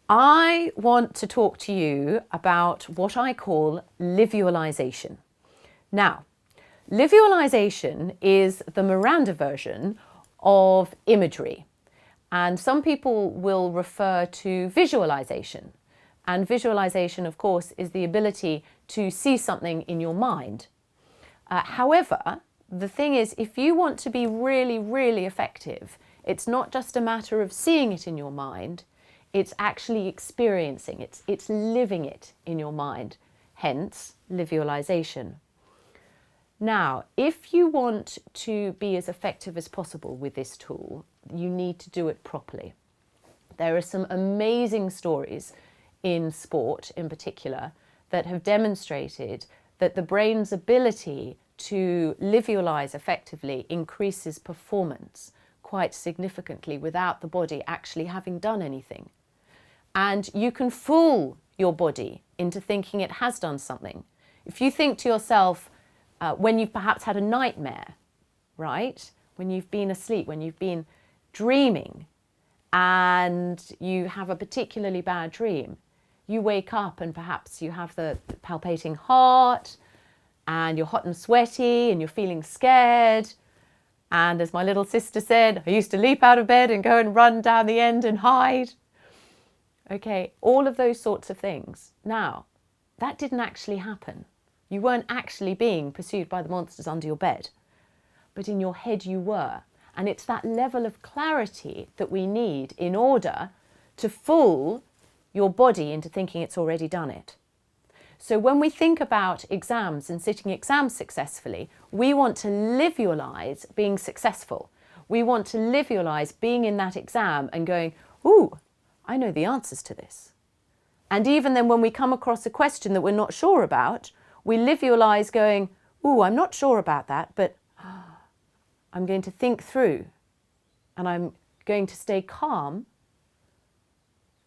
I want to talk to you about what I call visualization. Now, visualization is the Miranda version of imagery, and some people will refer to visualization. And visualization, of course, is the ability to see something in your mind. However, the thing is, if you want to be really, really effective, it's not just a matter of seeing it in your mind, it's actually experiencing it, it's living it in your mind, hence visualization. Now, if you want to be as effective as possible with this tool, you need to do it properly. There are some amazing stories in sport in particular that have demonstrated that the brain's ability to visualize effectively increases performance quite significantly without the body actually having done anything. And you can fool your body into thinking it has done something. If you think to yourself, when you've perhaps had a nightmare, right? When you've been asleep, when you've been dreaming and you have a particularly bad dream, you wake up and perhaps you have the palpitating heart and you're hot and sweaty and you're feeling scared. And as my little sister said, I used to leap out of bed and go and run down the end and hide. Okay, all of those sorts of things. Now, that didn't actually happen. You weren't actually being pursued by the monsters under your bed, but in your head you were. And it's that level of clarity that we need in order to fool your body into thinking it's already done it. So when we think about exams and sitting exams successfully, we want to visualize being successful. We want to visualize being in that exam and going, ooh, I know the answers to this. And even then when we come across a question that we're not sure about, we visualize going, ooh, I'm not sure about that, but I'm going to think through and I'm going to stay calm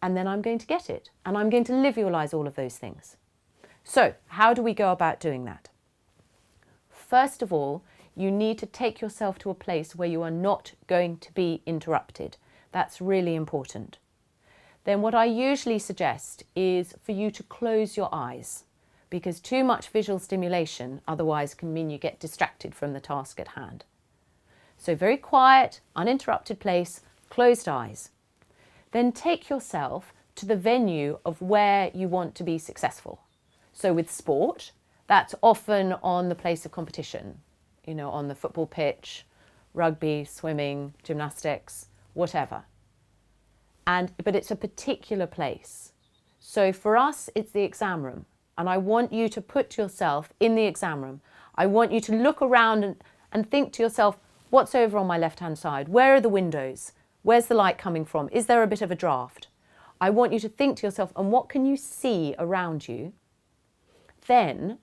and then I'm going to get it. And I'm going to visualize all of those things. So how do we go about doing that? First of all, you need to take yourself to a place where you are not going to be interrupted. That's really important. Then what I usually suggest is for you to close your eyes, because too much visual stimulation otherwise can mean you get distracted from the task at hand. So very quiet, uninterrupted place, closed eyes. Then take yourself to the venue of where you want to be successful. So with sport, that's often on the place of competition, you know, on the football pitch, rugby, swimming, gymnastics, whatever. But it's a particular place. So for us, it's the exam room. And I want you to put yourself in the exam room. I want you to look around and think to yourself, what's over on my left-hand side? Where are the windows? Where's the light coming from? Is there a bit of a draft? I want you to think to yourself, and what can you see around you? Then,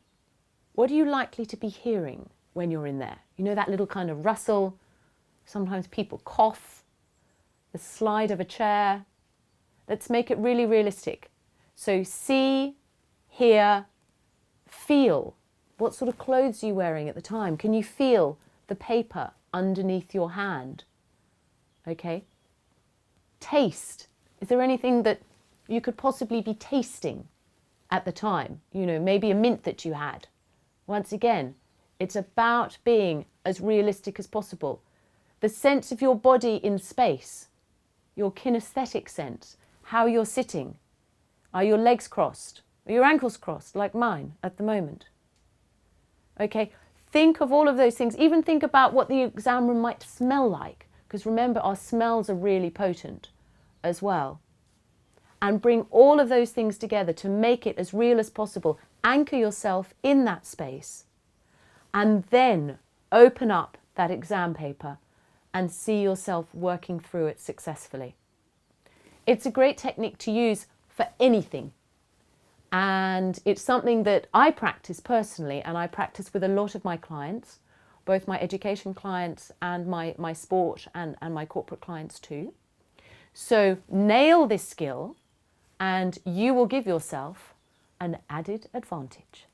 what are you likely to be hearing when you're in there? You know, that little kind of rustle. Sometimes people cough, the slide of a chair. Let's make it really realistic. So see, hear, feel. What sort of clothes are you wearing at the time? Can you feel the paper underneath your hand? Okay. Taste. Is there anything that you could possibly be tasting at the time? You know, maybe a mint that you had. Once again, it's about being as realistic as possible. The sense of your body in space, your kinesthetic sense, how you're sitting. Are your legs crossed? Are your ankles crossed like mine at the moment? Okay, think of all of those things. Even think about what the exam room might smell like, because remember, our smells are really potent as well. And bring all of those things together to make it as real as possible. Anchor yourself in that space and then open up that exam paper and see yourself working through it successfully. It's a great technique to use for anything. And it's something that I practice personally, and I practice with a lot of my clients, both my education clients and my sport and my corporate clients too. So nail this skill and you will give yourself an added advantage.